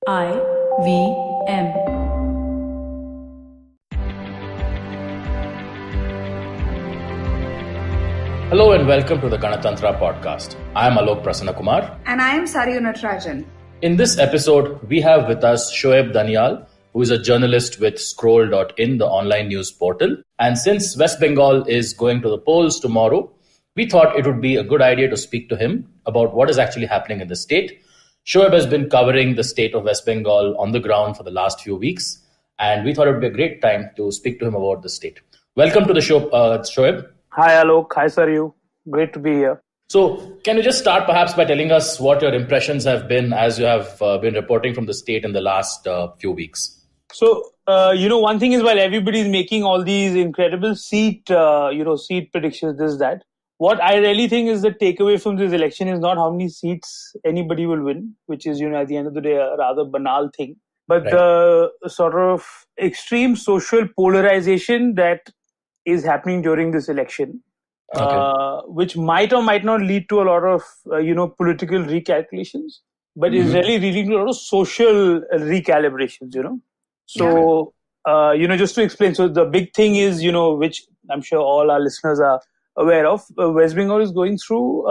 IVM. Hello and welcome to the Ganatantra podcast. I am Alok Prasanna Kumar. And I am Saryu Natarajan. In this episode, we have with us Shoaib Daniyal, who is a journalist with scroll.in, the online news portal. And since West Bengal is going to the polls tomorrow, we thought it would be a good idea to speak to him about what is actually happening in the state. Shoaib has been covering the state of West Bengal on the ground for the last few weeks, and we thought it would be a great time to speak to him about the state. Welcome to the show, Shoaib. Hi, Alok. Hi, Saryu. Great to be here. So, can you just start perhaps by telling us what your impressions have been as you have been reporting from the state in the last few weeks? So, one thing is while everybody is making all these incredible seat predictions, this, that, what I really think is the takeaway from this election is not how many seats anybody will win, which is, at the end of the day, a rather banal thing. But Right. The sort of extreme social polarization that is happening during this election, which might or might not lead to a lot of, political recalculations, but is really leading to a lot of social recalibrations, So, just to explain, so the big thing is, which I'm sure all our listeners are aware of, West Bengal is going through,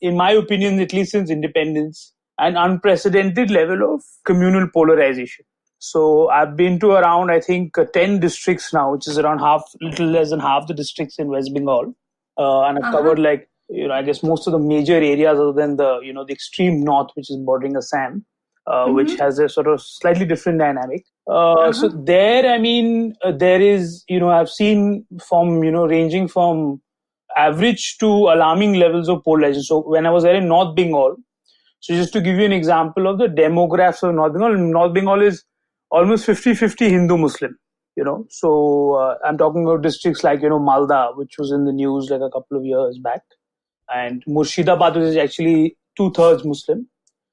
in my opinion, at least since independence, an unprecedented level of communal polarization. So I've been to around, I think, 10 districts now, which is around little less than half the districts in West Bengal. And I've covered I guess most of the major areas other than the extreme north, which is bordering Assam, which has a sort of slightly different dynamic. So there, there is, I've seen from, ranging from average to alarming levels of polarization. So when I was there in North Bengal, so just to give you an example of the demographics of North Bengal is almost 50-50 Hindu-Muslim, So I'm talking about districts like, Malda, which was in the news like a couple of years back, and Murshidabad, which is actually 2/3 Muslim.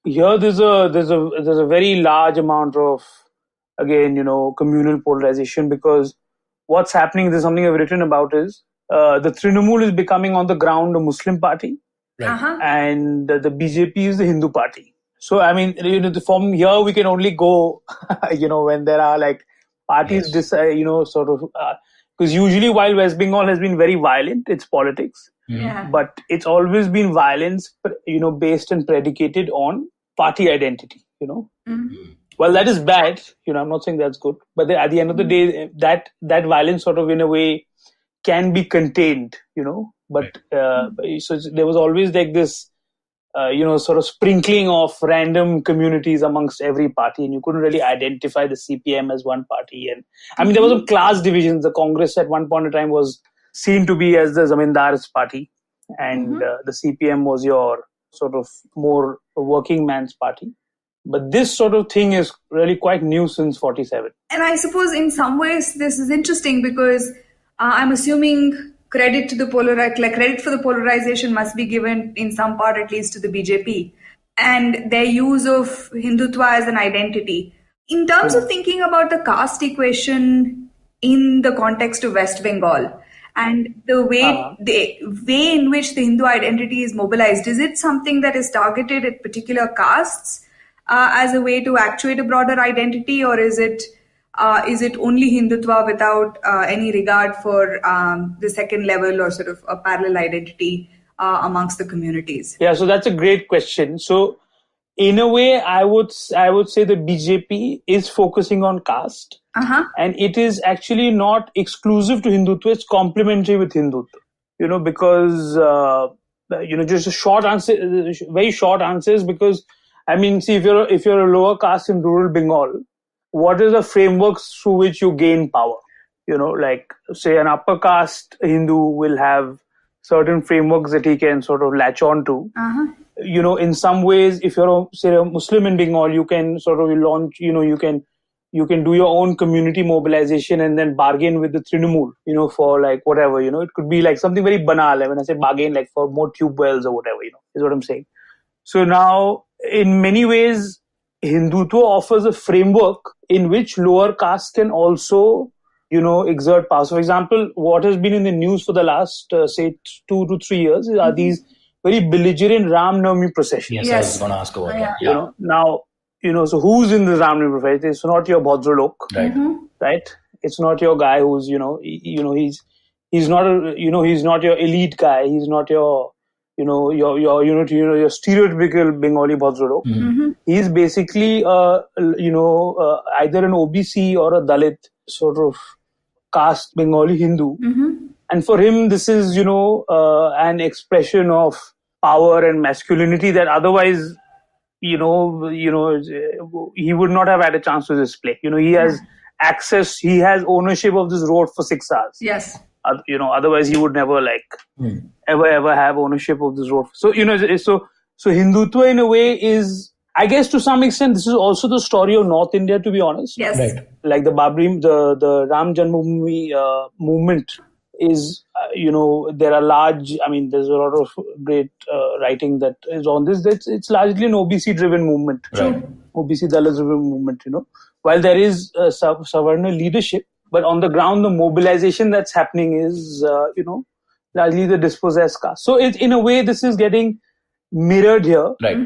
Here there's a very large amount of, again, communal polarization, because what's happening, there's something I've written about, is the Trinamool is becoming on the ground a Muslim party, and the BJP is the Hindu party. So, from here we can only go, when there are like parties, because usually while West Bengal has been very violent, its politics, but it's always been violence, based and predicated on party identity, Well, that is bad, I'm not saying that's good, but at the end of the day, that violence sort of in a way can be contained, but so there was always like this, sort of sprinkling of random communities amongst every party, and you couldn't really identify the CPM as one party. And there was some class divisions. The Congress at one point in time was seen to be as the Zamindar's party, and the CPM was your sort of more working man's party. But this sort of thing is really quite new since 47. And I suppose in some ways this is interesting because I'm assuming credit for the polarization must be given in some part at least to the BJP and their use of Hindutva as an identity. In terms of thinking about the caste equation in the context of West Bengal and the way in which the Hindu identity is mobilized, is it something that is targeted at particular castes as a way to actuate a broader identity, or is it only Hindutva without any regard for the second level or sort of a parallel identity amongst the communities? Yeah, so that's a great question. So in a way, I would say the BJP is focusing on caste, and it is actually not exclusive to Hindutva, it's complementary with Hindutva, because, just a short answer, very short answers, because, see, if you're a lower caste in rural Bengal, what is the frameworks through which you gain power? Like, say, an upper caste Hindu will have certain frameworks that he can sort of latch on to. In some ways, if you're, say, a Muslim in Bengal, you can sort of launch, you can do your own community mobilization and then bargain with the Trinamool, for like whatever, it could be like something very banal. When I say bargain, like for more tube wells or whatever, is what I'm saying. So now, in many ways, Hindutva offers a framework in which lower castes can also, exert power. So, for example, what has been in the news for the last, say, 2 to 3 years are these very belligerent Ram Navami processions. Yes, I was going to ask about that. Now, so who's in the Ramni profile? It's not your Bhadralok, Right. right? It's not your guy who's, he's not he's not your elite guy. He's not your, your stereotypical Bengali Bhadralok. He's basically, either an OBC or a Dalit sort of caste Bengali Hindu. And for him, this is, an expression of power and masculinity that otherwise, he would not have had a chance to display. He has access, he has ownership of this road for 6 hours. Yes. Otherwise he would never ever have ownership of this road. So, so Hindutva in a way is, I guess to some extent, this is also the story of North India, to be honest. Yes. Right. Like the the Ram Janmabhoomi movement is, there are large, there's a lot of great writing that is on this. It's largely an OBC driven movement. Right. OBC Dalit driven movement, While there is Savarna leadership, but on the ground, the mobilization that's happening is, largely the dispossessed caste. So in a way, this is getting mirrored here. Right.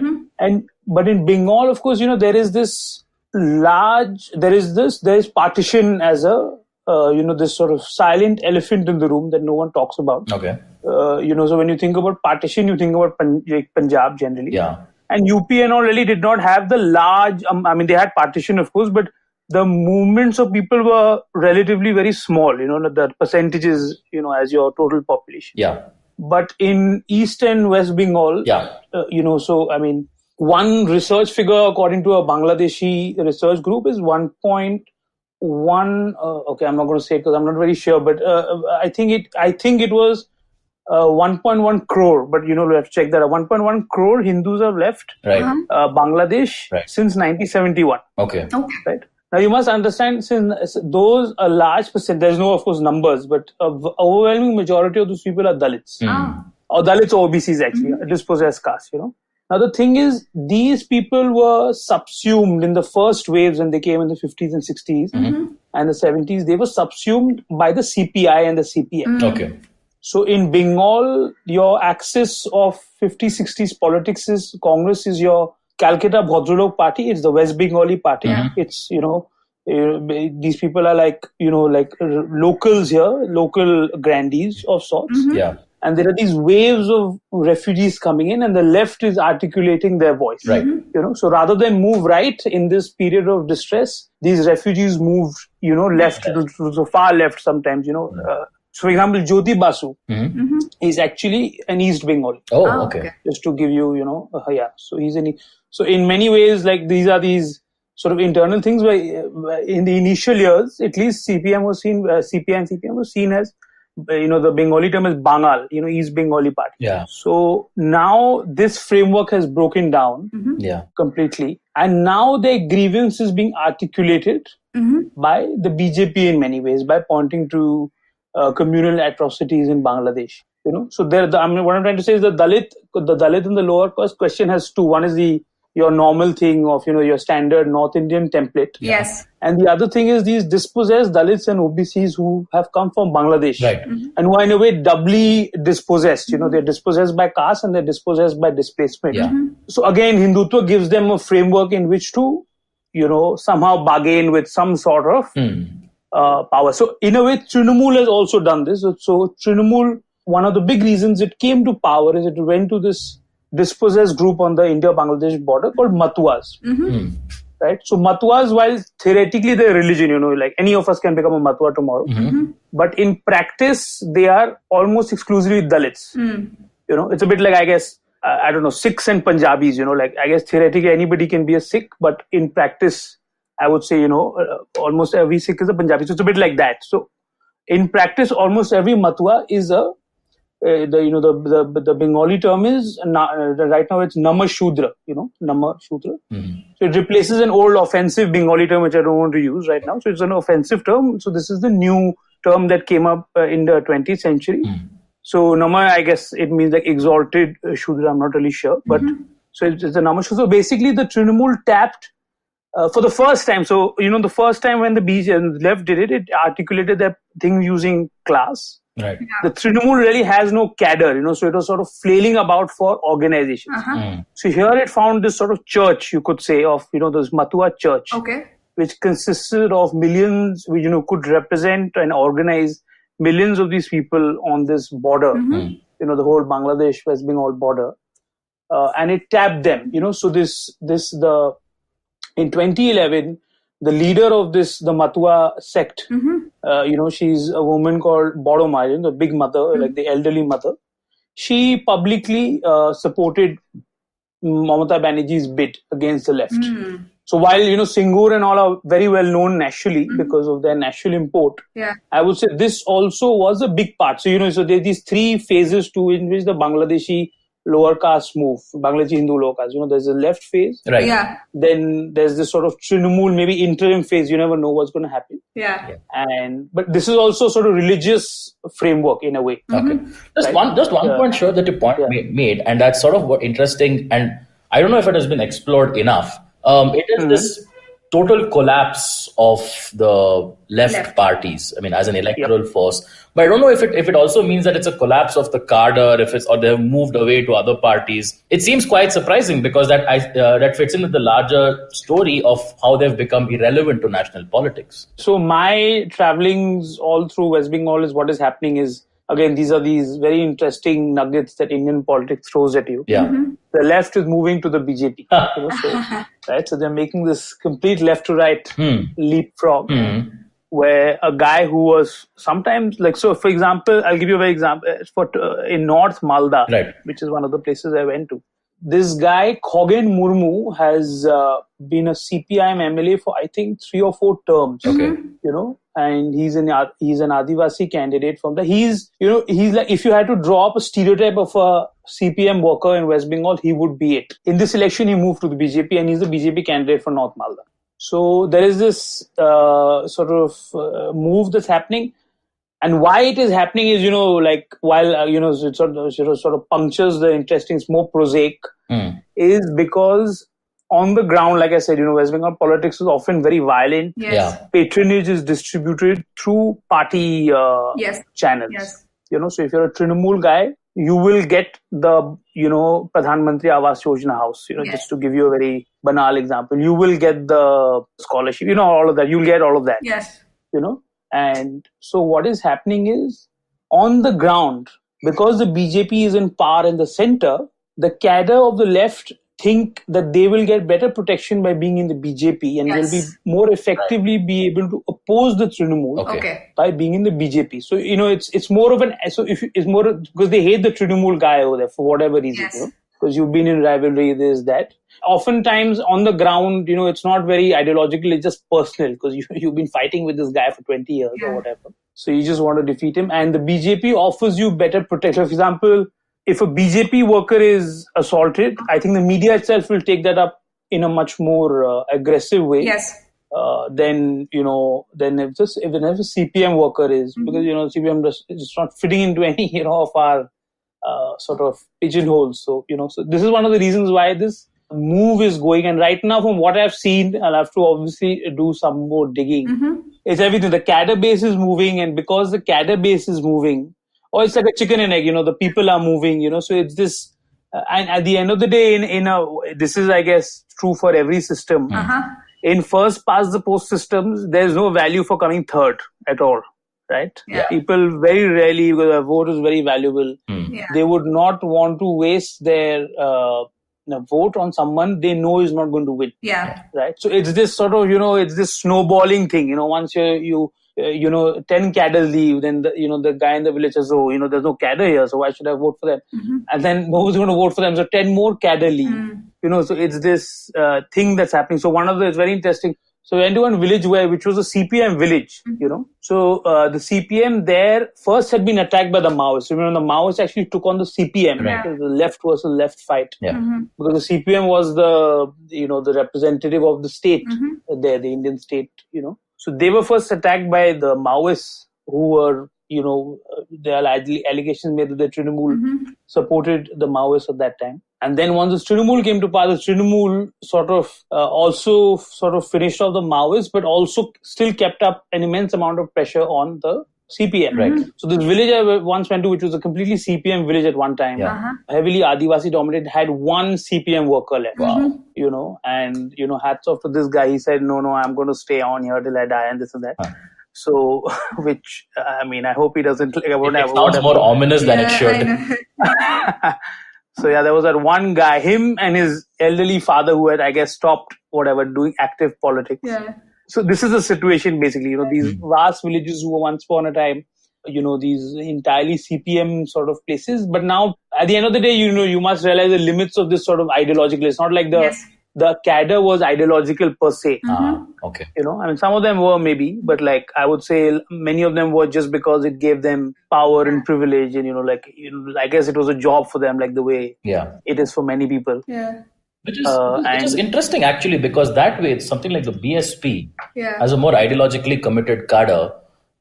But in Bengal, of course, there is this there is partition as a, this sort of silent elephant in the room that no one talks about. Okay. So when you think about partition, you think about Punjab generally. Yeah. And UP and all really did not have the large, they had partition, of course, but the movements of people were relatively very small, the percentages, as your total population. Yeah. But in East and West Bengal, one research figure according to a Bangladeshi research group is 1.1. Okay, I'm not going to say it because I'm not very sure, but I think it was 1.1 crore. But we have to check that. 1.1 crore Hindus have left Bangladesh since 1971. Okay. Right. Now you must understand, since those a large percent, there's no, of course, numbers, but overwhelming majority of those people are Dalits. Or Dalits or OBCs actually, dispossessed caste, Now the thing is, these people were subsumed in the first waves when they came in the 50s and 60s and the 70s. They were subsumed by the CPI and the CPM. Okay. So in Bengal, your axis of 50s, 60s politics is Congress is your Calcutta Bhadralok party. It's the West Bengali party. It's, these people are like locals here, local grandees of sorts. Yeah. And there are these waves of refugees coming in, and the left is articulating their voice. Right. So rather than move right in this period of distress, these refugees moved, left to the far left sometimes, So, for example, Jyoti Basu is actually an East Bengali. Oh, okay. Just to give you, So he's so in many ways, like these are these sort of internal things where in the initial years, at least CPI and CPM was seen as, the Bengali term is Bangal, East Bengali party. Yeah. So now this framework has broken down completely. And now their grievance is being articulated by the BJP in many ways, by pointing to communal atrocities in Bangladesh. So what I'm trying to say is the Dalit in the lower caste question has two. One is your normal thing of, your standard North Indian template. Yes. And the other thing is these dispossessed Dalits and OBCs who have come from Bangladesh. Right. And who are in a way doubly dispossessed. They're dispossessed by caste and they're dispossessed by displacement. Yeah. So again, Hindutva gives them a framework in which to, somehow bargain with some sort of power. So in a way, Trinamool has also done this. So Trinamool, one of the big reasons it came to power is it went to this dispossessed group on the India-Bangladesh border called Matuas. Right? So Matuas, while theoretically they're religion, like any of us can become a Matua tomorrow. But in practice, they are almost exclusively Dalits. It's a bit like, I guess, I don't know, Sikhs and Punjabis, like I guess theoretically anybody can be a Sikh, but in practice, I would say, almost every Sikh is a Punjabi. So it's a bit like that. So in practice, almost every Matua is the Bengali term is right now it's Nama Shudra, Nama Shudra. So it replaces an old offensive Bengali term which I don't want to use right now. So it's an offensive term. So this is the new term that came up in the 20th century. So Nama, I guess it means like exalted Shudra. I'm not really sure, but so it's the Nama Shudra. So basically, the Trinamool tapped for the first time. So the first time when the BJP left did it articulated that thing using class. Right. The Trinamool really has no cadre, so it was sort of flailing about for organizations. So here it found this sort of church, you could say, of, this Matua church, which consisted of millions, which, could represent and organize millions of these people on this border, the whole Bangladesh, West Bengal border. And it tapped them, so in 2011, the leader of the Matua sect, she's a woman called Boromai, the big mother, like the elderly mother. She publicly supported Mamata Banerjee's bid against the left. So while, Singur and all are very well known nationally because of their national import, I would say this also was a big part. So, so there are these three phases in which the Bangladeshi lower caste move, Bangladeshi Hindu lower caste. There's a left phase. Right. Yeah. Then there's this sort of Trinamool, maybe interim phase. You never know what's going to happen. Yeah. But this is also sort of religious framework in a way. Okay. Just one point sure that you made, and that's sort of what interesting, and I don't know if it has been explored enough. It is this total collapse of the left parties. I mean, as an electoral force. But I don't know if it also means that it's a collapse of the cadre, or they've moved away to other parties. It seems quite surprising because that fits in with the larger story of how they've become irrelevant to national politics. So my travelings all through West Bengal is what is happening is, again, these are these very interesting nuggets that Indian politics throws at you. Yeah. The left is moving to the BJP. So they're making this complete left to right leapfrog. Where a guy who was sometimes for example, I'll give you a very example in North Malda, which is one of the places I went to. This guy, Khogen Murmu, has been a CPIM MLA for, I think, 3 or 4 terms. Okay. And he's an Adivasi candidate from he's like, if you had to draw up a stereotype of a CPM worker in West Bengal, he would be it. In this election, he moved to the BJP and he's the BJP candidate for North Malda. So there is this sort of move that's happening. And why it is happening is, while, it sort of punctures the interesting, it's more prosaic, is because on the ground, like I said, West Bengal politics is often very violent. Yes. Yeah. Patronage is distributed through party channels. Yes. So if you're a Trinamool guy, you will get the, Pradhan Mantri Awas Yojana house, just to give you a very banal example. You will get the scholarship, all of that. You'll get all of that. Yes. And so what is happening is, on the ground, because the BJP is in power in the center, the cadre of the left think that they will get better protection by being in the BJP and will be more effectively be able to oppose the Trinamool by being in the BJP. So, it's more of it's more because they hate the Trinamool guy over there for whatever reason, because you've been in rivalry, this, that. Oftentimes on the ground, it's not very ideological, it's just personal because you've been fighting with this guy for 20 years or whatever. So you just want to defeat him, and the BJP offers you better protection. For example, if a BJP worker is assaulted, I think the media itself will take that up in a much more aggressive way. Yes. Then if a CPM worker is, because CPM is not fitting into any of our sort of pigeonholes. So so this is one of the reasons why this move is going. And right now, from what I've seen, I'll have to obviously do some more digging. It's everything. The cadre base is moving, and because the cadre base is moving, it's like a chicken and egg, the people are moving, so it's this, and at the end of the day, this is, I guess, true for every system. In first past the post systems, there's no value for coming third at all, right? Yeah. People very rarely, because a vote is very valuable, they would not want to waste their vote on someone they know is not going to win. Yeah. Right? So it's this sort of, it's this snowballing thing, once you 10 cadre leave, then the guy in the village says, there's no cadre here, so why should I vote for them? And then nobody's going to vote for them, so 10 more cadre leave. So it's this thing that's happening. So it's very interesting. So we went to one village which was a CPM village, So the CPM there first had been attacked by the Maoists. The Maoists actually took on the CPM, the left versus left fight. Because the CPM was the representative of the state there, the Indian state, So they were first attacked by the Maoists, who were, there are allegations made that the Trinamool supported the Maoists at that time. And then once the Trinamool came to power, the Trinamool also finished off the Maoists, but also still kept up an immense amount of pressure on the CPM. Right. So this village I once went to, which was a completely CPM village at one time, heavily Adivasi dominated, had one CPM worker left. Wow. And hats off to this guy. He said, no, I'm going to stay on here till I die and this and that. So, which, I hope he doesn't. It sounds more ominous than it should. So there was that one guy, him and his elderly father, who had, I guess, stopped doing active politics. Yeah. So this is the situation basically. These vast villages who were once upon a time, these entirely CPM sort of places. But now, at the end of the day, you must realize the limits of this sort of ideological. It's not like the cadre was ideological per se. Okay. Some of them were maybe, but I would say many of them were just because it gave them power and privilege, and I guess it was a job for them, like the way it is for many people. Yeah. Which is interesting actually, because that way it's something like the BSP has a more ideologically committed cadre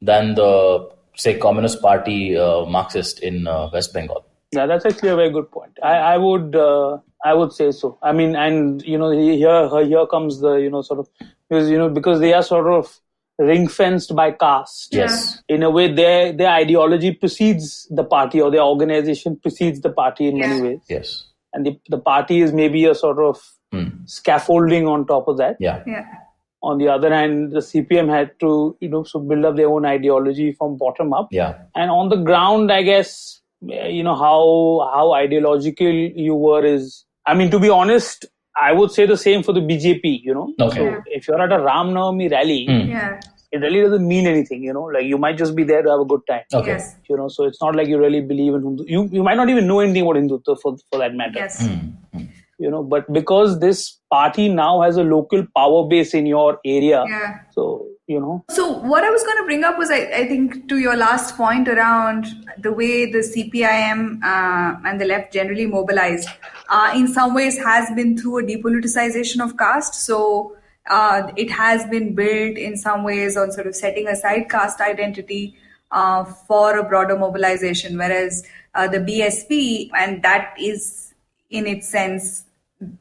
than the, say, Communist Party Marxist in West Bengal. Yeah, that's actually a very good point. I would say so. Here comes the sort of, because they are sort of ring fenced by caste. Yes. In a way, their ideology precedes the party, or their organization precedes the party in many ways. Yes. And the party is maybe a sort of scaffolding on top of that. Yeah. On the other hand, the CPM had to, so build up their own ideology from bottom up. Yeah. And on the ground, I guess, how ideological you were is, to be honest, I would say the same for the BJP, Okay. So if you're at a Ram Navami rally, it really doesn't mean anything, you might just be there to have a good time. Okay. Yes. So it's not like you really believe in Hindu. You might not even know anything about Hindutva for that matter. Yes. But because this party now has a local power base in your area, so, So what I was going to bring up was, I think, to your last point around the way the CPIM and the left generally mobilized, in some ways has been through a depoliticization of caste. So it has been built in some ways on sort of setting aside caste identity for a broader mobilization, whereas the BSP, and that is in its sense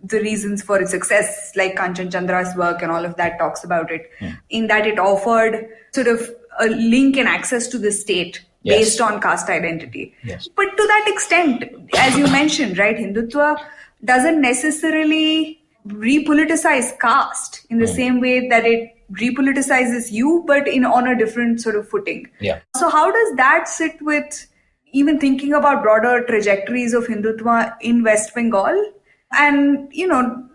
the reasons for its success, like Kanchan Chandra's work and all of that talks about it, in that it offered sort of a link and access to the state based on caste identity. Yes. But to that extent, as you mentioned, right, Hindutva doesn't necessarily repoliticize caste in the same way that it repoliticizes you, but on a different sort of footing. Yeah. So how does that sit with even thinking about broader trajectories of Hindutva in West Bengal? And,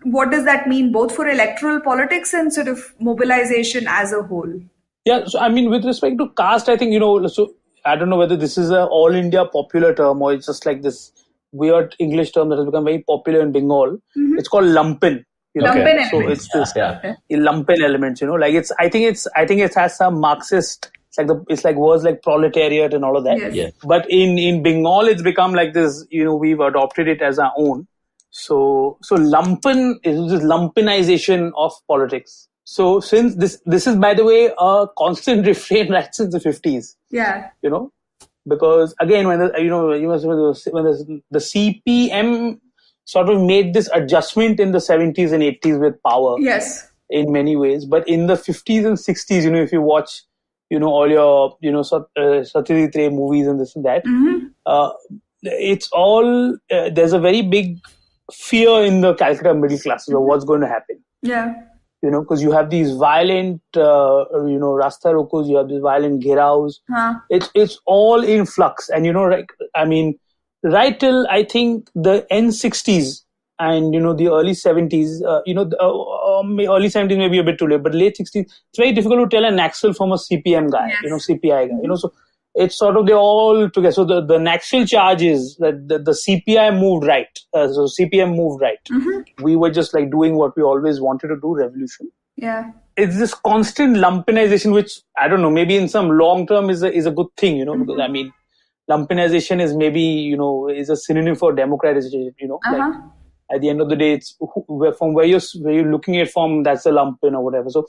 what does that mean both for electoral politics and sort of mobilization as a whole? Yeah, so with respect to caste, I think, so I don't know whether this is a all India popular term or it's just like this weird English term that has become very popular in Bengal. It's called lumpen. Lumpen so elements. It's this lumpen elements, I think it has some Marxist, it's like words like proletariat and all of that. Yes. Yeah. But in Bengal, it's become like this, we've adopted it as our own. So lumpen is this lumpenization of politics. So since this is, by the way, a constant refrain right since the 50s. Yeah. Because again, when the CPM sort of made this adjustment in the 70s and 80s with power. Yes. In many ways, but in the 50s and 60s, if you watch, all your, Satyajit Ray movies and this and that, it's all there's a very big fear in the Calcutta middle classes of what's going to happen. Yeah. Because you have these violent, Rasta Rokos, you have these violent Gheraos. It's all in flux. And, right till I think the end 60s and, the early 70s, early 70s may be a bit too late, but late 60s, it's very difficult to tell an Naxal from a CPM guy, CPI guy, so it's sort of, they're all together. So the Naxal charge is that the CPI moved right. So CPM moved right. We were just like doing what we always wanted to do, revolution. Yeah. It's this constant lumpenization, which I don't know, maybe in some long term is a good thing, because lumpenization is maybe, is a synonym for democratization, like at the end of the day, it's from where you're looking at from, that's a lumpen or whatever. So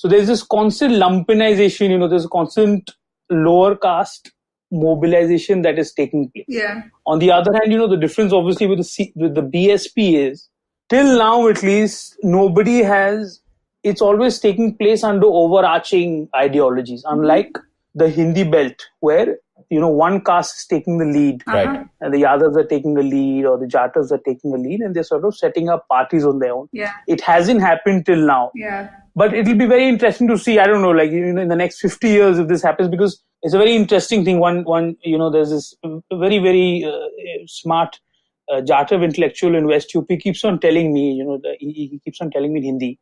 there's this constant lumpenization, there's a constant lower caste mobilization that is taking place. Yeah. On the other hand, the difference obviously with the BSP is, till now at least, it's always taking place under overarching ideologies. Unlike the Hindi belt, where one caste is taking the lead, Right. and the Yadavs are taking the lead, or the Jatas are taking the lead, and they're sort of setting up parties on their own. Yeah. It hasn't happened till now. Yeah. But it'll be very interesting to see, I don't know, like, in the next 50 years if this happens, because it's a very interesting thing. There's this very, very smart Jatav intellectual in West UP keeps on telling me, he keeps on telling me in Hindi,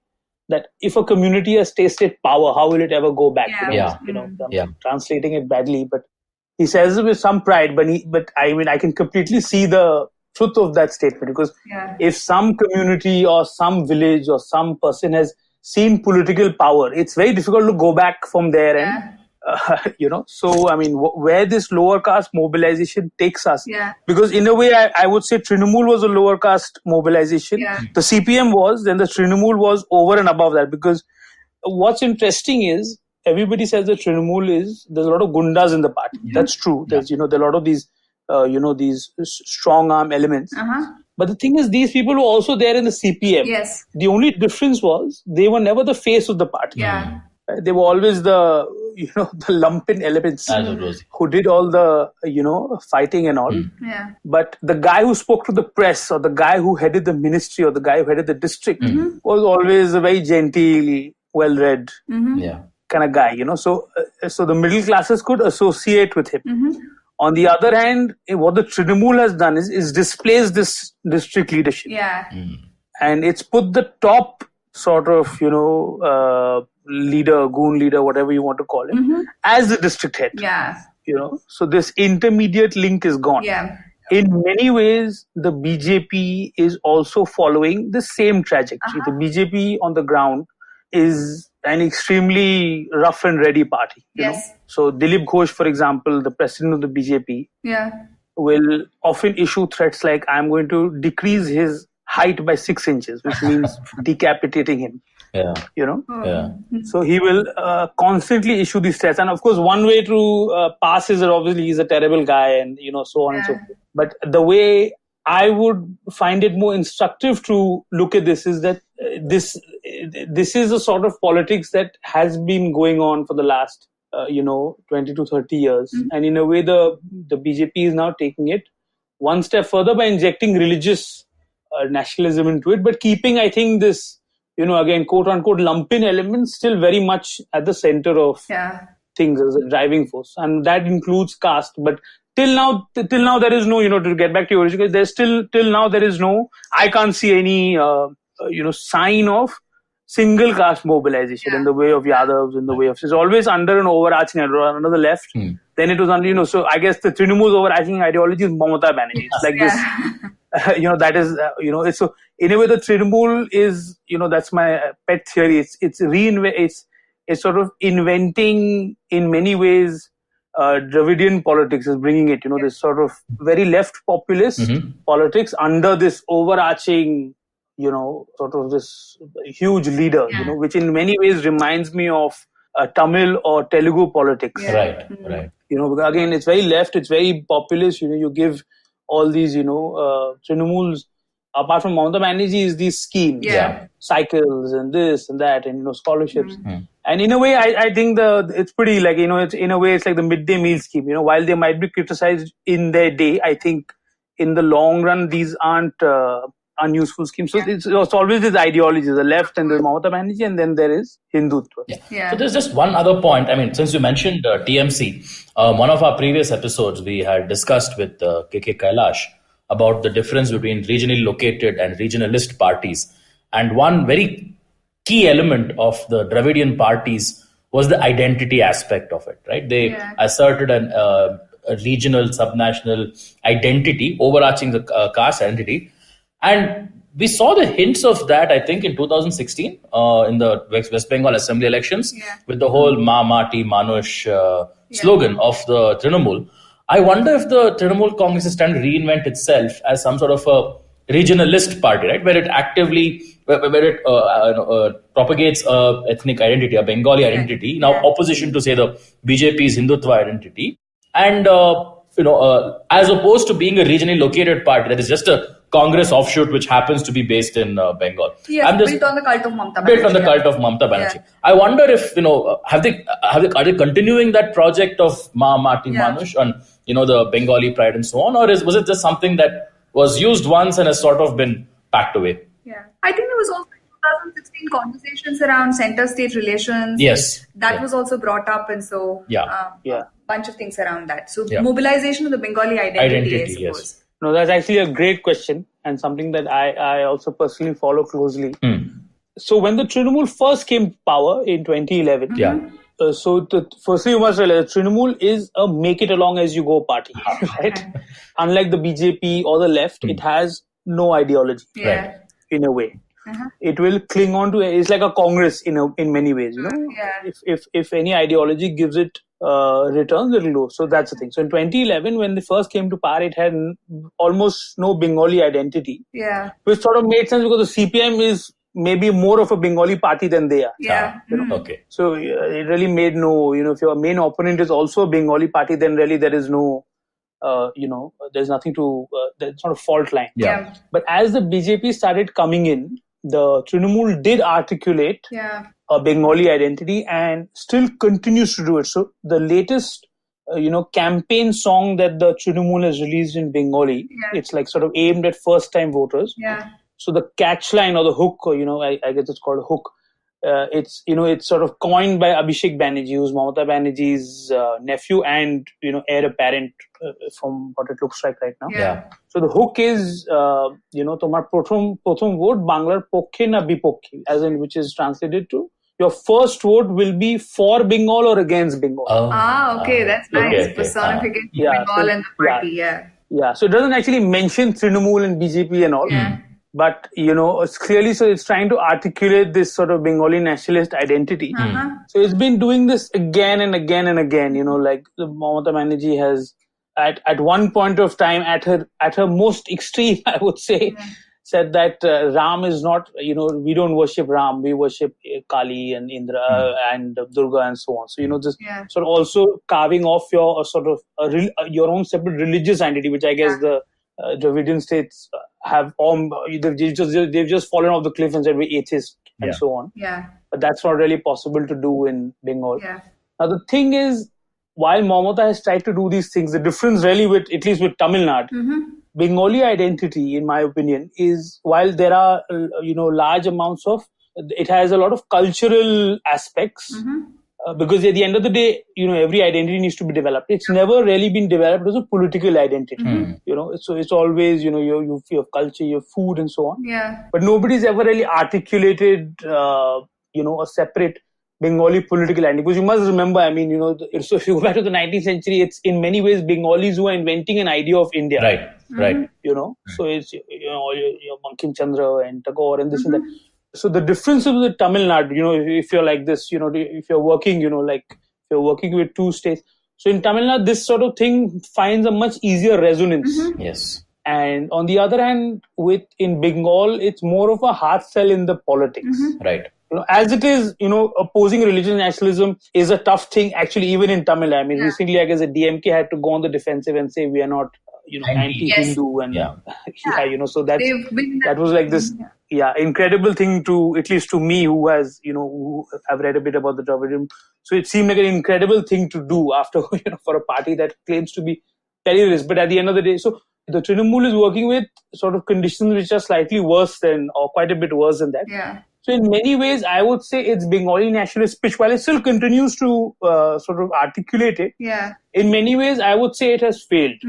that if a community has tasted power, how will it ever go back? Yeah. I'm translating it badly, but he says it with some pride, but I can completely see the truth of that statement, because if some community or some village or some person has seen political power, it's very difficult to go back from there and so where this lower caste mobilization takes us, because in a way I would say Trinamool was a lower caste mobilization, the CPM was, then the Trinamool was over and above that, because what's interesting is everybody says that Trinamool there's a lot of gundas in the party. That's true. There's there are a lot of these these strong arm elements. But the thing is, these people were also there in the CPM. Yes. The only difference was they were never the face of the party. Yeah. They were always the the lumpen elements who did all the fighting and all. Yeah. But the guy who spoke to the press, or the guy who headed the ministry, or the guy who headed the district was always a very genteel, well-read kind of guy. So the middle classes could associate with him. On the other hand, what the Trinamool has done is displaced this district leadership. Yeah. And it's put the top sort of, leader, goon leader, whatever you want to call him, as the district head. Yeah. So this intermediate link is gone. Yeah. In many ways, the BJP is also following the same trajectory. The BJP on the ground is an extremely rough and ready party. Yes. So Dilip Ghosh, for example, the president of the BJP, will often issue threats like, I'm going to decrease his height by 6 inches, which means decapitating him. So he will constantly issue these threats. And of course, one way to pass is that obviously he's a terrible guy and, so on and so forth. But the way I would find it more instructive to look at this is that this is a sort of politics that has been going on for the last 20 to 30 years. And in a way, the BJP is now taking it one step further by injecting religious nationalism into it, but keeping, I think, this, again, quote unquote, lumpen element still very much at the center of things as a driving force. And that includes caste. But till now, there is no, to get back to your original, till now, there is no, I can't see any, sign of single caste mobilization in the way of Yadavs, in the way of, it's always under an overarching, under the left. Then it was under, so I guess the Trinamool's overarching ideology is Mamata Banerjee. It's like this, that is, it's so, in a way, the Trinamool is, that's my pet theory. It's sort of inventing, in many ways, Dravidian politics is bringing it, this sort of very left populist politics under this overarching, sort of this huge leader, which in many ways reminds me of Tamil or Telugu politics. Right. Again, it's very left, it's very populist. You give all these, Trinamools, apart from Mamata Banerjee, is these schemes, cycles and this and that, and scholarships. And in a way, I think it's pretty like it's in a way it's like the midday meal scheme. While they might be criticized in their day, I think in the long run these aren't unuseful schemes. So it's always this ideology, the left and the Mamata Banerjee, and then there is Hindutva. So there's just one other point. I mean, since you mentioned TMC, one of our previous episodes we had discussed with KK Kailash about the difference between regionally located and regionalist parties. And one very key element of the Dravidian parties was the identity aspect of it, right? They asserted a regional, subnational identity, overarching the caste identity. And we saw the hints of that, I think, in 2016 in the West Bengal Assembly elections with the whole Ma Mati Manush slogan of the Trinamool. I wonder if the Trinamool Congress is trying to reinvent itself as some sort of a regionalist party, right? Where it actively, propagates a ethnic identity, a Bengali identity, now opposition to, say, the BJP's Hindutva identity. And, as opposed to being a regionally located party that is just a Congress offshoot, which happens to be based in Bengal. Yes, built on the cult of Mamata Banerjee. Built on the cult of Mamata Banerjee. Yeah. I wonder if, are they continuing that project of Ma Mati Manush on, the Bengali pride and so on, or was it just something that was used once and has sort of been packed away? Yeah, I think there was also 2016 conversations around center-state relations. Yes, that was also brought up, and so a bunch of things around that. So mobilization of the Bengali identity, I suppose. Yes. No, that's actually a great question and something that I also personally follow closely. So when the Trinamool first came to power in 2011, firstly you must realize Trinamool is a make it along as you go party, right? Unlike the BJP or the left, it has no ideology, in a way. It will cling on to it's like a Congress in many ways, If any ideology gives it returns, it will go. So that's the thing. So in 2011, when they first came to power, it had almost no Bengali identity. Yeah. Which sort of made sense because the CPM is maybe more of a Bengali party than they are. Yeah. Okay. So it really made no, if your main opponent is also a Bengali party, then really there is no, there's nothing to, there's not a fault line. Yeah. But as the BJP started coming in, the Trinamool did articulate a Bengali identity and still continues to do it. So the latest, campaign song that the Trinamool has released in Bengali, it's like sort of aimed at first-time voters. Yeah. So the catchline or the hook, or, I guess it's called a hook. It's sort of coined by Abhishek Banerjee, who's Mamata Banerjee's nephew and, heir apparent from what it looks like right now. Yeah. So the hook is, tomar prothom vote Banglar pokkhe na bipokkhe, as in which is translated to your first vote will be for Bengal or against Bengal. Okay, that's nice. Personification Bengal and the party, Yeah, so it doesn't actually mention Trinamool and BJP and all. Yeah. But, it's clearly, so it's trying to articulate this sort of Bengali nationalist identity. So it's been doing this again and again and again, like Mamata Banerjee has, at one point of time, at her most extreme, I would say, said that Ram is not, we don't worship Ram, we worship Kali and Indra and Durga and so on. So, just sort of also carving off your your own separate religious identity, which I guess the Dravidian states have they've just fallen off the cliff and said we're atheist and so on. Yeah. But that's not really possible to do in Bengal. Yeah. Now the thing is, while Mamata has tried to do these things, the difference really at least with Tamil Nadu, Bengali identity, in my opinion, is while there are large amounts of, it has a lot of cultural aspects. Because at the end of the day, every identity needs to be developed. It's never really been developed as a political identity. So it's always, your culture, your food and so on. Yeah. But nobody's ever really articulated, a separate Bengali political identity. Because you must remember, so if you go back to the 19th century, it's in many ways Bengalis who are inventing an idea of India. Right. So it's, your Bankim Chandra and Tagore and this and that. So the difference with the Tamil Nadu, if you're like this, if you're working, if you're working with two states. So in Tamil Nadu, this sort of thing finds a much easier resonance. Yes. And on the other hand, in Bengal, it's more of a hard sell in the politics. Right. As it is, opposing religious nationalism is a tough thing actually, even in Tamil. Recently, I guess the DMK had to go on the defensive and say we are not, anti-Hindu and so that was like this, incredible thing to, at least to me, who has, who have read a bit about the Dravidian. So it seemed like an incredible thing to do after, for a party that claims to be terrorist. But at the end of the day, so the Trinamool is working with sort of conditions which are slightly worse than, or quite a bit worse than that. Yeah. So in many ways, I would say it's Bengali nationalist pitch, while it still continues to sort of articulate it. Yeah. In many ways, I would say it has failed.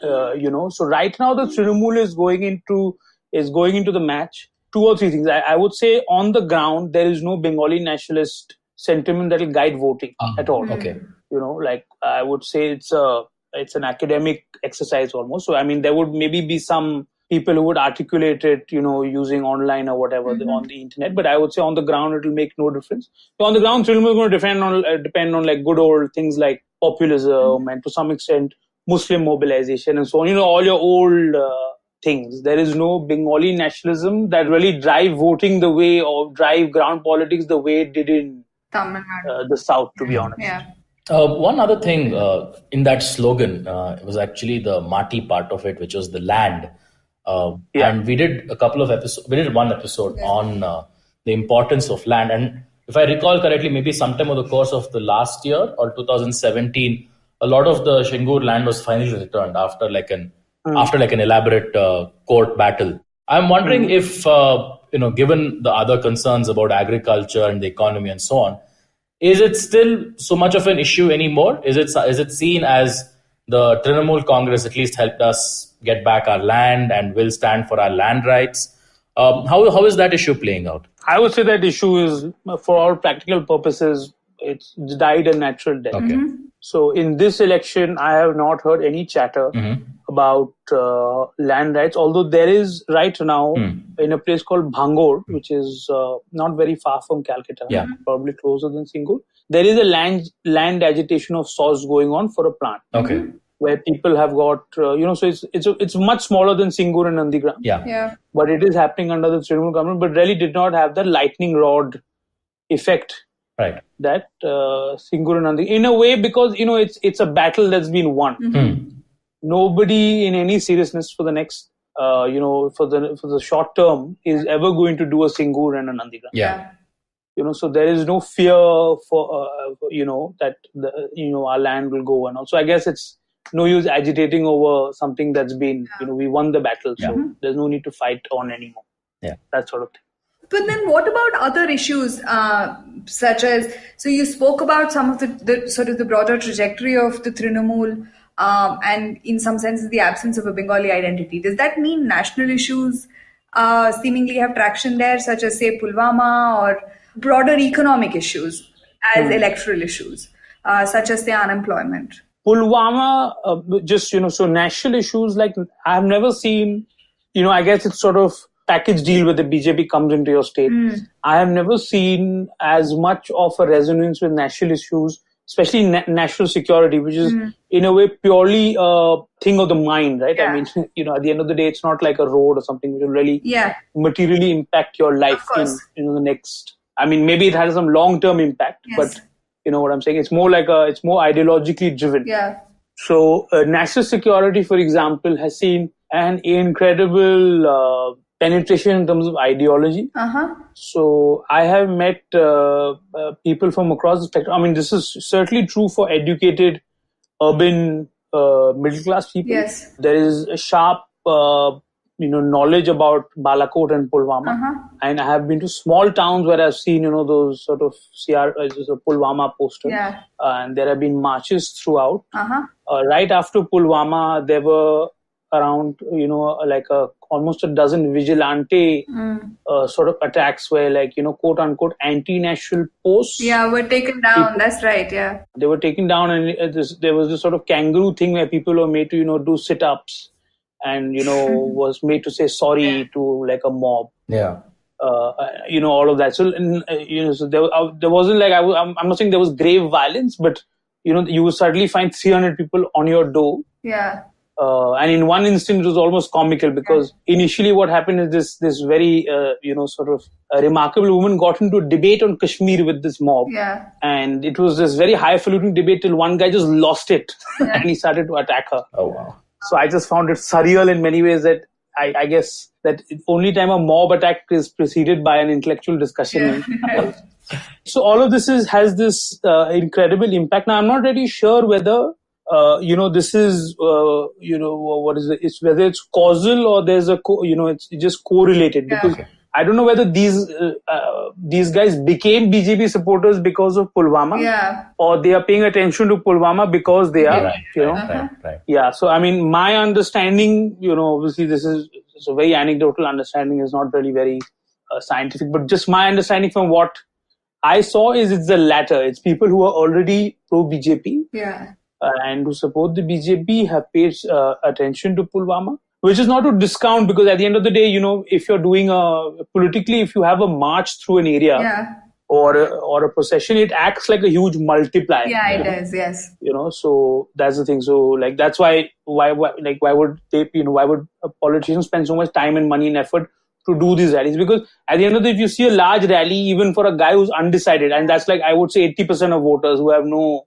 So right now the Trinamool is going into the match. Two or three things. I would say on the ground, there is no Bengali nationalist sentiment that will guide voting at all. Okay. I would say it's an academic exercise almost. So, there would maybe be some people who would articulate it, using online or whatever on the internet. But I would say on the ground, it will make no difference. So on the ground, Trinamool is going to depend on like good old things like populism and to some extent Muslim mobilization and so on. All your old things. There is no Bengali nationalism that really drive voting the way or drive ground politics the way it did in Tamil Nadu. The South, to be honest. Yeah. One other thing in that slogan was actually the Mati part of it, which was the land. And we did a couple of episodes. We did one episode on the importance of land. And if I recall correctly, maybe sometime over the course of the last year or 2017, a lot of the Shingur land was finally returned after like an elaborate court battle. I'm wondering if given the other concerns about agriculture and the economy and so on, is it still so much of an issue anymore? Is it seen as the Trinamool Congress at least helped us get back our land and will stand for our land rights? How is that issue playing out? I would say that issue is, for all practical purposes, it's died a natural death. Okay. So in this election, I have not heard any chatter about land rights, although there is right now in a place called Bhangor, which is not very far from Calcutta, probably closer than Singur. There is a land agitation of sorts going on for a plant. Okay. Where people have got, so it's much smaller than Singur and Nandigram. Yeah. But it is happening under the Trinamool government, but really did not have the lightning rod effect. Right. That Singur and Nandigram, in a way, because it's a battle that's been won. Nobody in any seriousness for the next, for the short term is ever going to do a Singur and a Nandigram. Yeah. So there is no fear for that our land will go and also. I guess it's no use agitating over something that's been we won the battle, so there's no need to fight on anymore. Yeah, that sort of thing. But then what about other issues such as, so you spoke about some of the sort of the broader trajectory of the Trinamool and in some sense the absence of a Bengali identity. Does that mean national issues seemingly have traction there, such as say Pulwama, or broader economic issues as electoral issues, such as say unemployment? Pulwama, so national issues, like I have never seen, I guess it's sort of package deal where the BJP comes into your state. I have never seen as much of a resonance with national issues, especially national security, which is in a way purely a thing of the mind, right? Yeah. I mean, at the end of the day, it's not like a road or something which will really materially impact your life in the next. I mean, maybe it has some long-term impact, but you know what I'm saying? It's more ideologically driven. Yeah. So national security, for example, has seen an incredible penetration in terms of ideology. So I have met people from across the spectrum. I mean, this is certainly true for educated, urban, middle-class people. Yes. There is a sharp, knowledge about Balakot and Pulwama. And I have been to small towns where I've seen, those sort of Pulwama posters. Yeah. And there have been marches throughout. Right after Pulwama, there were around, almost a dozen vigilante sort of attacks where, quote unquote, anti-national posts. Yeah, were taken down. That's right. Yeah. They were taken down, and there was this sort of kangaroo thing where people were made to, do sit-ups and, was made to say sorry to like a mob. Yeah. All of that. So, so there wasn't I'm not saying there was grave violence, but, you would suddenly find 300 people on your door. Yeah. And in one instance, it was almost comical because initially what happened is this very, sort of a remarkable woman got into a debate on Kashmir with this mob. Yeah. And it was this very highfalutin debate till one guy just lost it and he started to attack her. Oh, wow. So I just found it surreal in many ways that I guess that only time a mob attack is preceded by an intellectual discussion. Yeah. So all of this has this incredible impact. Now, I'm not really sure whether this is, what is it? It's whether it's causal or there's it's just correlated because I don't know whether these guys became BJP supporters because of Pulwama or they are paying attention to Pulwama because they are, Right. Yeah. So, I mean, my understanding, obviously it's a very anecdotal understanding, is not really very scientific, but just my understanding from what I saw is it's the latter. It's people who are already pro-BJP. Yeah. And who support the BJP have paid attention to Pulwama, which is not to discount because at the end of the day, if you're doing politically, if you have a march through an area or a procession, it acts like a huge multiplier. Yeah, it does. Yes. So that's the thing. So that's why would politicians spend so much time and money and effort to do these rallies? Because at the end of the day, if you see a large rally, even for a guy who's undecided, and that's I would say 80% of voters who have no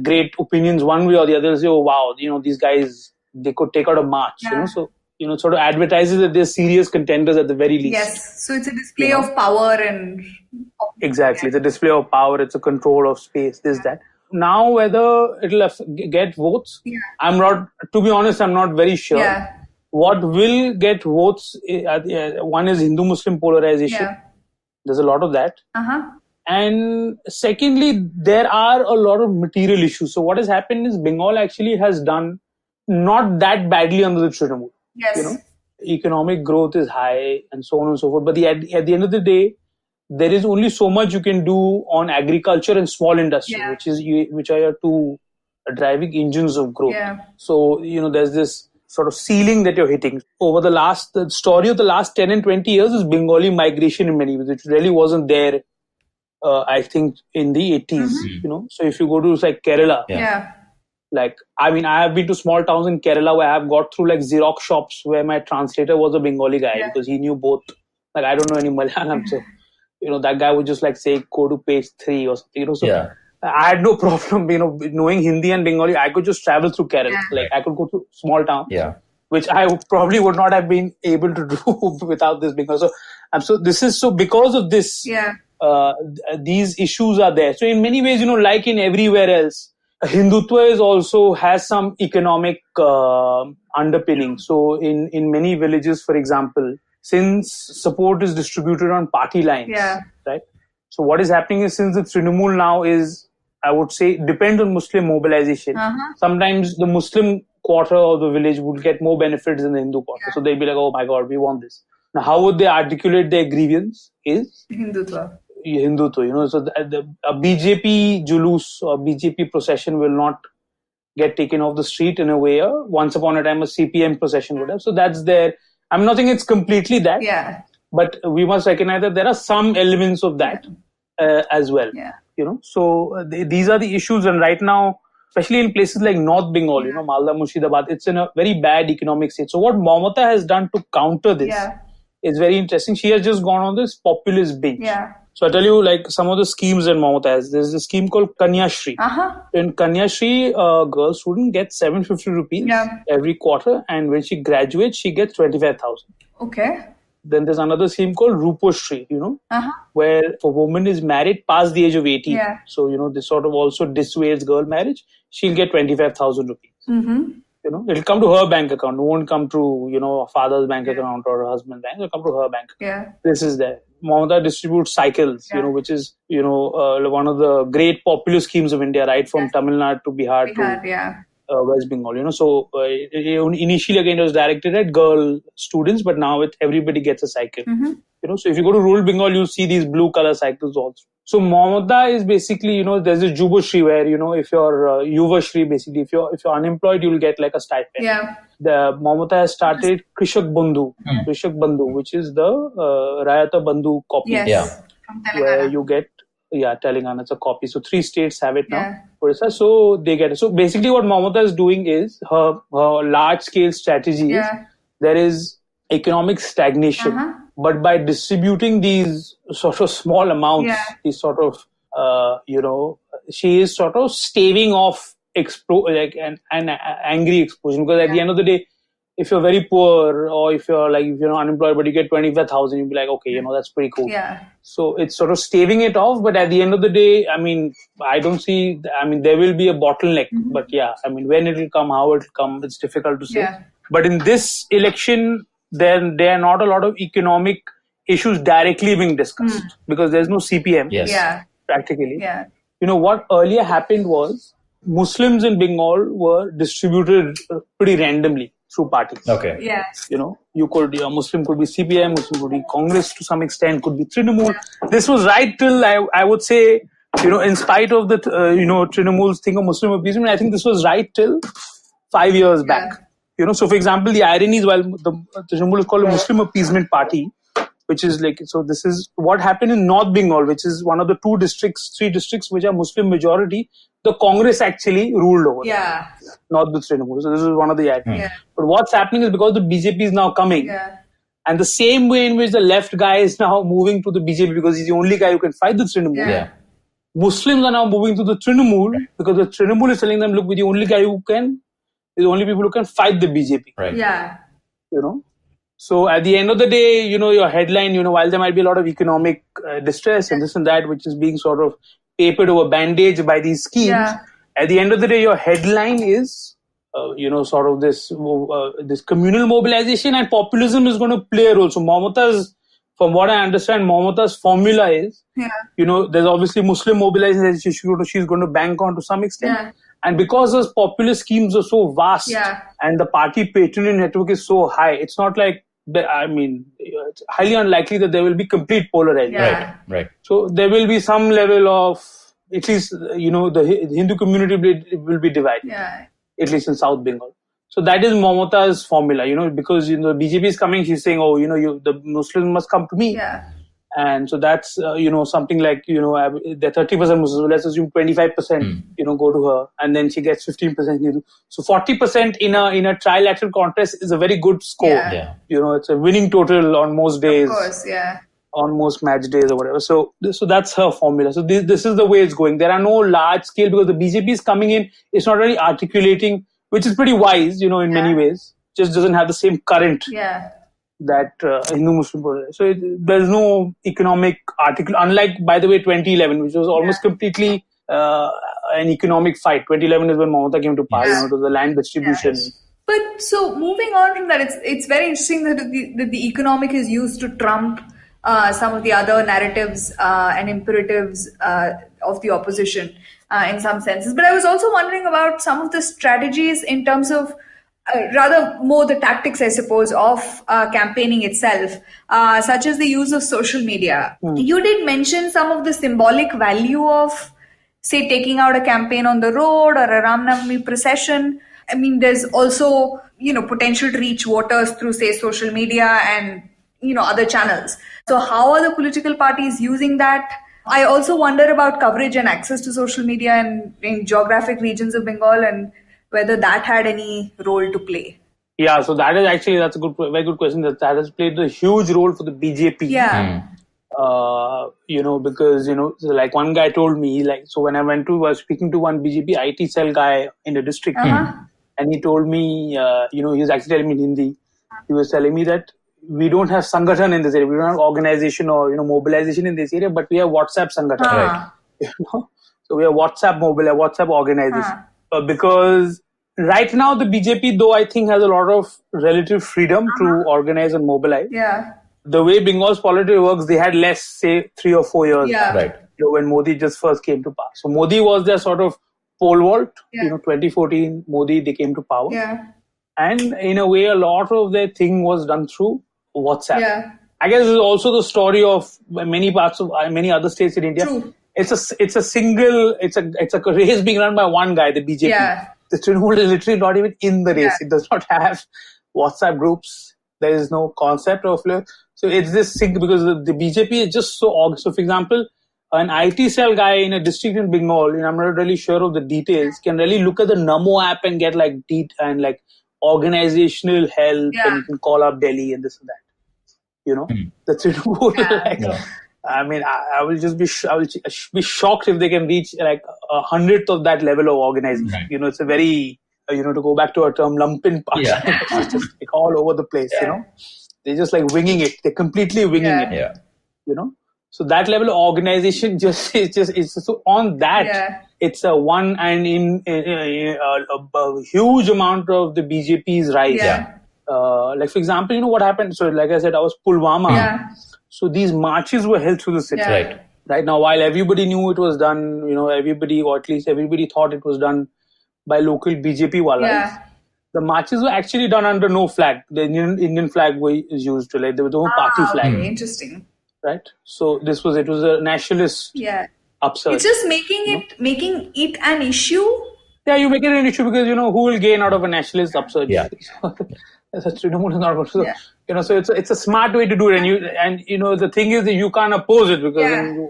great opinions one way or the other, say, oh wow, these guys they could take out a march, so, sort of advertises that they're serious contenders at the very least. Yes, so it's a display of power and... Exactly, it's a display of power, it's a control of space, that. Now, whether it'll get votes, I'm not, to be honest, I'm not very sure. Yeah. What will get votes, one is Hindu-Muslim polarization. Yeah. There's a lot of that. Uh-huh. And secondly, there are a lot of material issues. So what has happened is Bengal actually has done not that badly under the Trinamool. Yes. Economic growth is high and so on and so forth. But at the end of the day, there is only so much you can do on agriculture and small industry, which are your two driving engines of growth. Yeah. So, there's this sort of ceiling that you're hitting. The story of the last 10 and 20 years is Bengali migration in many ways, which really wasn't there, I think, in the 80s. So if you go to like Kerala, I have been to small towns in Kerala where I have got through like Xerox shops where my translator was a Bengali guy because he knew both. Like, I don't know any Malayalam, so that guy would just like say, go to page 3 or something. So I had no problem, knowing Hindi and Bengali. I could just travel through Kerala. Like, I could go to small town, which I probably would not have been able to do without this Bengal. So because of this, these issues are there. So in many ways, like in everywhere else, Hindutva has some economic underpinning. So in many villages, for example, since support is distributed on party lines, right? So what is happening is, since the Trinamool now is, I would say, depends on Muslim mobilization. Sometimes the Muslim quarter of the village would get more benefits than the Hindu quarter. So they'll be like, oh my God, we want this. Now, how would they articulate their grievance is Hindutva. So a BJP julus or BJP procession will not get taken off the street in a way once upon a time a CPM procession would have. So that's there. I'm not saying it's completely that, but we must recognize that there are some elements of that as well. So these are the issues, and right now, especially in places like North Bengal, Malda, Murshidabad, it's in a very bad economic state. So what Mamata has done to counter this is very interesting. She has just gone on this populist binge. So I'll tell you like some of the schemes that Mamata has. There's a scheme called Kanya Shri. In Kanya Shri, a girl student gets 750 rupees every quarter, and when she graduates, she gets 25,000. Okay. Then there's another scheme called Rupo Shri, where if a woman is married past the age of 18, so, this sort of also dissuades girl marriage, she'll get 25,000 rupees. It'll come to her bank account. It won't come to, a father's bank account or a husband's bank. It'll come to her bank account. This is there. Mamata distributes cycles, which is, one of the great popular schemes of India, right from Tamil Nadu to Bihar to West Bengal. So initially, again, it was directed at girl students, but now everybody gets a cycle. So if you go to rural Bengal, you'll see these blue color cycles also. So Mamata is basically, there's a Juba Shri where, if you're Yuva Shri, basically, if you're unemployed, you'll get like a stipend. The Mamata has started Krishak Bandhu, which is the Rayata Bandhu copy. From Telangana. Where you get, Telangana, it's a copy. So 3 states have it now. So they get it. So basically what Mamata is doing is her large scale strategy is there is economic stagnation. But by distributing these sort of small amounts, these sort of, she is sort of staving off an angry explosion. Because at the end of the day, if you're very poor or if you're unemployed, but you get 25,000, you'll be like, okay, that's pretty cool. So it's sort of staving it off. But at the end of the day, I don't see, there will be a bottleneck. But when it will come, how it will come, it's difficult to say. But in this election, then there are not a lot of economic issues directly being discussed because there's no CPM practically. What earlier happened was Muslims in Bengal were distributed pretty randomly through parties. A Muslim could be CPM, Muslim could be Congress to some extent, could be Trinamool. This was right till I would say, in spite of the Trinamool's thing of Muslim appeasement, I think this was right till 5 years back. So for example, the irony is while the Trinamool is called a Muslim appeasement party, which is like, so this is what happened in North Bengal, which is one of the 3 districts which are Muslim majority. The Congress actually ruled over not the Trinamool. So this is one of the ironies. But what's happening is because the BJP is now coming, and the same way in which the left guy is now moving to the BJP because he's the only guy who can fight the Trinamool, Muslims are now moving to the Trinamool because the Trinamool is telling them, look, we're the only guy who can is the only people who can fight the BJP. Right. Yeah. So at the end of the day, your headline, while there might be a lot of economic distress and this and that, which is being sort of papered over bandage by these schemes, at the end of the day, your headline is, sort of this communal mobilization, and populism is going to play a role. So from what I understand, Mamata's formula is, there's obviously Muslim mobilization that she's going to bank on to some extent. Yeah. And because those populist schemes are so vast and the party patronage network is so high, it's not like, it's highly unlikely that there will be complete polarization. Yeah. Right. So there will be some level of, at least, the Hindu community will be divided, at least in South Bengal. So that is Mamata's formula, because, the BJP is coming, she's saying, the Muslims must come to me. Yeah. And so that's, something like, the 30% Muslims, so let's assume 25%, go to her, and then she gets 15%. So 40% in a trilateral contest is a very good score. Yeah. It's a winning total on most days. Of course, yeah. On most match days or whatever. So that's her formula. So this is the way it's going. There are no large scale, because the BJP is coming in, it's not really articulating, which is pretty wise, in many ways. Just doesn't have the same current. Yeah. That Hindu-Muslim polarization. So there's no economic article, unlike, by the way, 2011, which was almost completely an economic fight. 2011 is when Mamata came to power, to the land distribution. Yeah. But so moving on from that, it's very interesting that the economic is used to trump some of the other narratives and imperatives of the opposition in some senses. But I was also wondering about some of the strategies in terms of rather more the tactics, I suppose, of campaigning itself, such as the use of social media. You did mention some of the symbolic value of, say, taking out a campaign on the road or a Ram Navami procession. I mean, there's also, potential to reach voters through, say, social media and, other channels. So how are the political parties using that? I also wonder about coverage and access to social media in geographic regions of Bengal, and whether that had any role to play. Yeah, so that's a very good question. That has played a huge role for the BJP. Yeah. Because, so like one guy told me, so when I was speaking to one BJP IT cell guy in the district, and he told me, he was actually telling me in Hindi, he was telling me that we don't have Sangathan in this area, we don't have organization or, mobilization in this area, but we have WhatsApp Sangathan. Right. So we have WhatsApp organization. Because right now the BJP, though, I think has a lot of relative freedom to organize and mobilize. Yeah. The way Bengal's politics works, they had less, say, 3 or 4 years. Yeah. Right. When Modi just first came to power. So Modi was their sort of pole vault. 2014, Modi, they came to power. Yeah. And in a way, a lot of their thing was done through WhatsApp. Yeah. I guess this is also the story of many parts of many other states in India. True. It's a race being run by one guy, the BJP. Yeah. The Trinamool is literally not even in the race. Yeah. It does not have WhatsApp groups. There is no concept of it. So it's this thing because the BJP is just so. So for example, an IT cell guy in a district in Bengal, I'm not really sure of the details, can really look at the Namo app and get organizational help, and you can call up Delhi and this and that. The Trinamool, I will just be shocked if they can reach a 100th of that level of organization. Right. It's a very, to go back to our term, lumpin party. Yeah. It's just all over the place, They're just winging it. They're completely winging it. Yeah. So that level of organization it's so on that, it's a one and in a huge amount of the BJP's rise. Yeah. For example, what happened? So like I said, I was Pulwama. Yeah. So these marches were held through the city. Yeah. Right now, while everybody knew it was done, everybody, or at least everybody thought it was done by local BJP walas. Yeah. The marches were actually done under no flag. The Indian flag was used. There was no party flag. Okay, interesting. Right. So it was a nationalist upsurge. It's just making it an issue. Yeah, you make it an issue because who will gain out of a nationalist upsurge? Yeah. Trinamool is not good. So, so it's a smart way to do it, and the thing is that you can't oppose it because then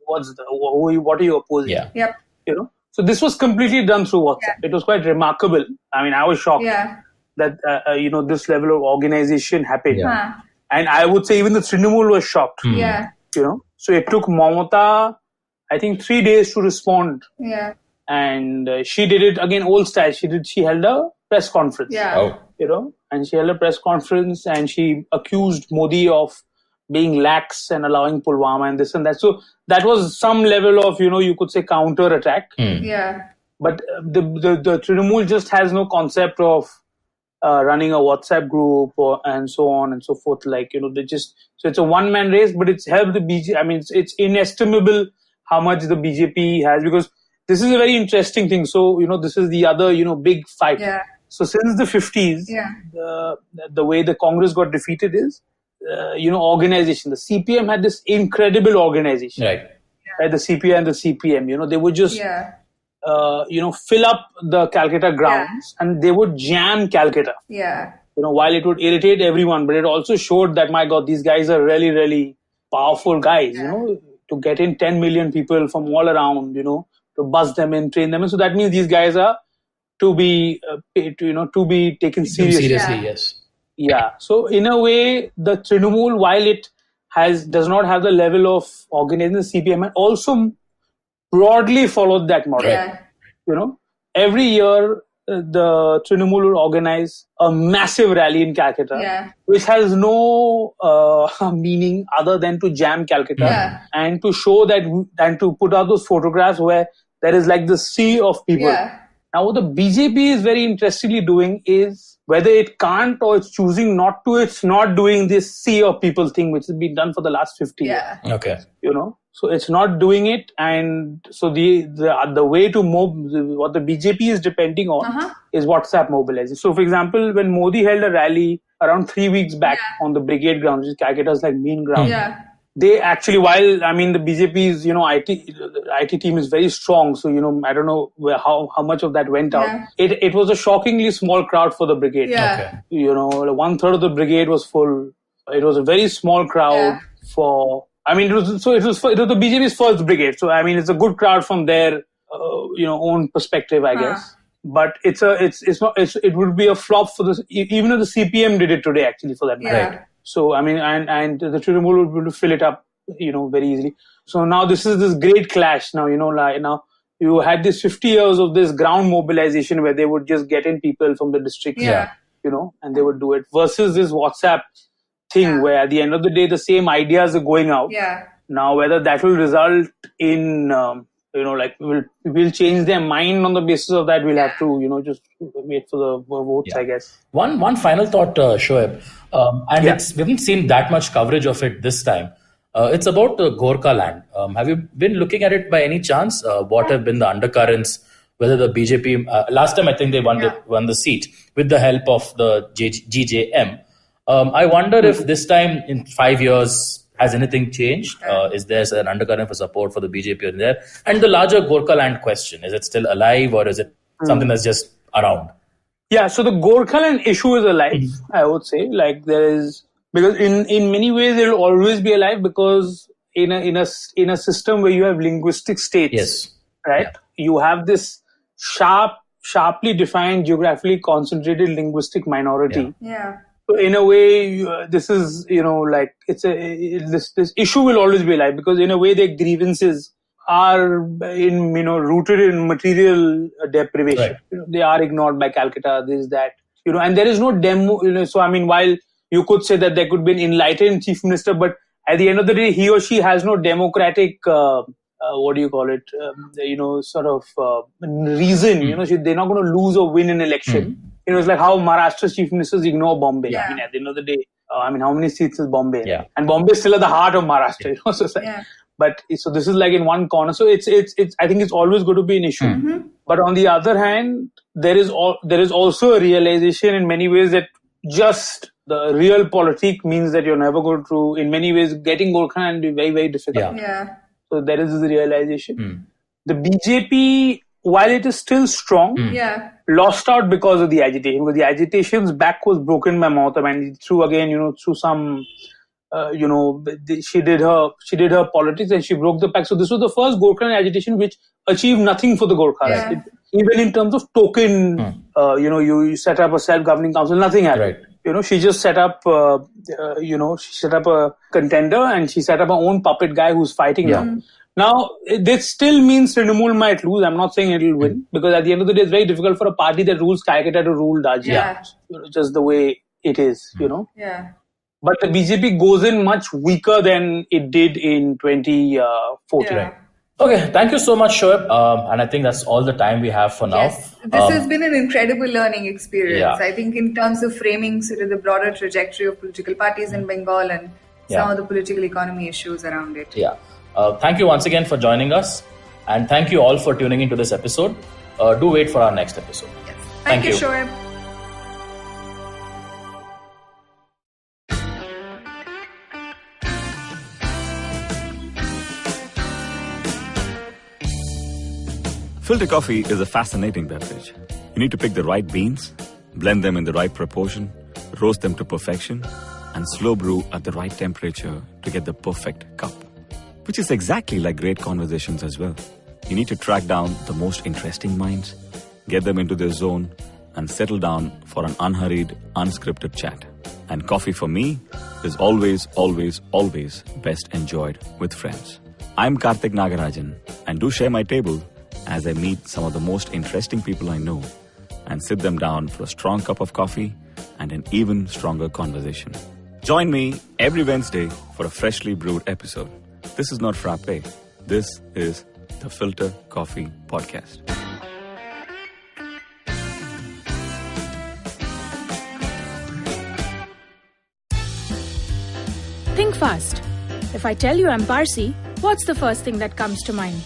what are you opposing? Yeah. Yep. So this was completely done through WhatsApp. Yeah. It was quite remarkable. I was shocked that this level of organization happened. Yeah. And I would say even the Trinamool was shocked. Yeah. So it took Mamata, I think, 3 days to respond. Yeah. And she did it again old style. She held a press conference. Yeah. Oh. And she held a press conference and she accused Modi of being lax and allowing Pulwama and this and that. So that was some level of, you could say counter attack. Yeah. But the Trinamool just has no concept of running a WhatsApp group and so on and so forth. Like, so it's a one-man race, but it's helped the BJP. I mean, it's inestimable how much the BJP has, because this is a very interesting thing. So, this is the other, big fight. Yeah. So since the 50s, the way the Congress got defeated is, organization. The CPM had this incredible organization. Right. Right, the CPI and the CPM, they would just, fill up the Calcutta grounds and they would jam Calcutta. Yeah. While it would irritate everyone, but it also showed that, my God, these guys are really, really powerful guys, to get in 10 million people from all around, to buzz them in, train them in. So that means these guys are to be taken seriously. Yes. Yeah. So in a way, the Trinamool, while it does not have the level of organizing the CPM, also broadly followed that model. Yeah. Every year the Trinamool will organize a massive rally in Calcutta, which has no meaning other than to jam Calcutta and to show that, and to put out those photographs where there is like the sea of people. Now, what the BJP is very interestingly doing is, whether it can't or it's choosing not to, it's not doing this sea of people thing, which has been done for the last 50 years. Okay. So it's not doing it, and so the way to what the BJP is depending on is WhatsApp mobilizing. So, for example, when Modi held a rally around 3 weeks back on the brigade ground, which is Calcutta's like main ground, they actually, while the BJP's IT team is very strong, so I don't know how much of that went out. It was a shockingly small crowd for the brigade. Okay. 1/3 of the brigade was full. It was a very small crowd for. It was the BJP's first brigade. So it's a good crowd from their own perspective, I guess. But it would be a flop for even if the CPM did it today, actually, for that matter. Right. So and the Trinamool would be able to fill it up, very easily. So now this is this great clash. Now now you had this 50 years of this ground mobilization where they would just get in people from the district, and they would do it, versus this WhatsApp thing where at the end of the day the same ideas are going out. Now whether that will result in we'll change their mind on the basis of that, we'll have to just wait for the votes, I guess. One final thought, Shoaib, and we haven't seen that much coverage of it this time. It's about Gorkha land. Have you been looking at it by any chance? What have been the undercurrents? Whether the BJP last time I think they won the seat with the help of the GJM. I wonder if this time in 5 years has anything changed? Is there an undercurrent for support for the BJP in there? And the larger Gorkha land question, is it still alive or is it something that's just around? Yeah, so the Gorkha land issue is alive, I would say. Like there is, because in many ways it will always be alive, because in a system where you have linguistic states, right? You have this sharply defined, geographically concentrated linguistic minority. So in a way, this is this issue will always be alive, because in a way their grievances are rooted in material deprivation. Right. They are ignored by Calcutta. This, that, and there is no demo. So while you could say that there could be an enlightened chief minister, but at the end of the day, he or she has no democratic. What do you call it? Reason. They're not going to lose or win an election. It's like how Maharashtra's chief ministers ignore Bombay. At the end of the day, how many seats is Bombay? And Bombay is still at the heart of Maharashtra. So it's like, but so this is like in one corner. So it's I think it's always going to be an issue. But on the other hand, there is also a realization in many ways that just the real politic means that you're never going to, in many ways, getting Gorkha and be very, very difficult. So there is this realization. The BJP, while it is still strong, lost out because of the agitation. Because the agitation's back was broken by Mamata Banerjee through some, she did her politics and she broke the pact. So this was the first Gorkha agitation which achieved nothing for the Gorkhas. Even in terms of token, you set up a self-governing council, nothing happened. She just set up, she set up a contender and she set up her own puppet guy who's fighting now. Now, this still means Trinamool might lose. I'm not saying it'll win, because at the end of the day, it's very difficult for a party that rules Calcutta to rule Darjeeling. Yeah. Just the way it is, Yeah. But the BJP goes in much weaker than it did in 2014. Yeah. Okay, thank you so much, Shoaib. And I think that's all the time we have for now. Yes, this has been an incredible learning experience. Yeah. I think in terms of framing sort of the broader trajectory of political parties in Bengal and some of the political economy issues around it. Yeah. Thank you once again for joining us. And thank you all for tuning into this episode. Do wait for our next episode. Yes. Thank you, Shoaib. Filter coffee is a fascinating beverage. You need to pick the right beans, blend them in the right proportion, roast them to perfection, and slow brew at the right temperature to get the perfect cup. Which is exactly like great conversations as well. You need to track down the most interesting minds, get them into their zone, and settle down for an unhurried, unscripted chat. And coffee for me is always, always, always best enjoyed with friends. I'm Karthik Nagarajan, and do share my table as I meet some of the most interesting people I know and sit them down for a strong cup of coffee and an even stronger conversation. Join me every Wednesday for a freshly brewed episode. This is not frappe. This is the Filter Coffee Podcast. Think fast. If I tell you I'm Parsi, what's the first thing that comes to mind?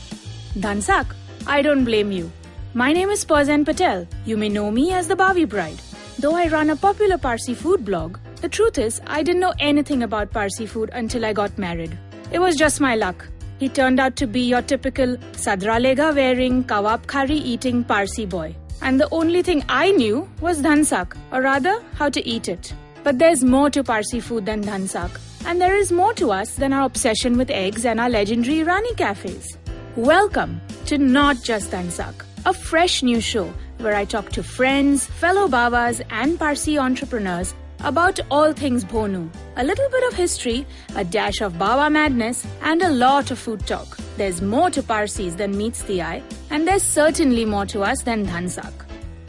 Dhansak. I don't blame you. My name is Pazan Patel. You may know me as the Bhavi Bride. Though I run a popular Parsi food blog, the truth is I didn't know anything about Parsi food until I got married. It was just my luck. He turned out to be your typical sadralega wearing, kawab khari eating Parsi boy. And the only thing I knew was dhansak, or rather, how to eat it. But there's more to Parsi food than dhansak. And there is more to us than our obsession with eggs and our legendary Rani cafes. Welcome to Not Just Dhansak, a fresh new show where I talk to friends, fellow Babas and Parsi entrepreneurs about all things Bhonu. A little bit of history, a dash of Baba madness, and a lot of food talk. There's more to Parsis than meets the eye, and there's certainly more to us than Dhansak.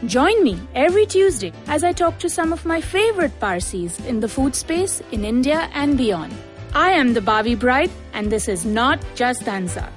Join me every Tuesday as I talk to some of my favorite Parsis in the food space in India and beyond. I am the Bhavi Bride, and this is Not Just Dhansak.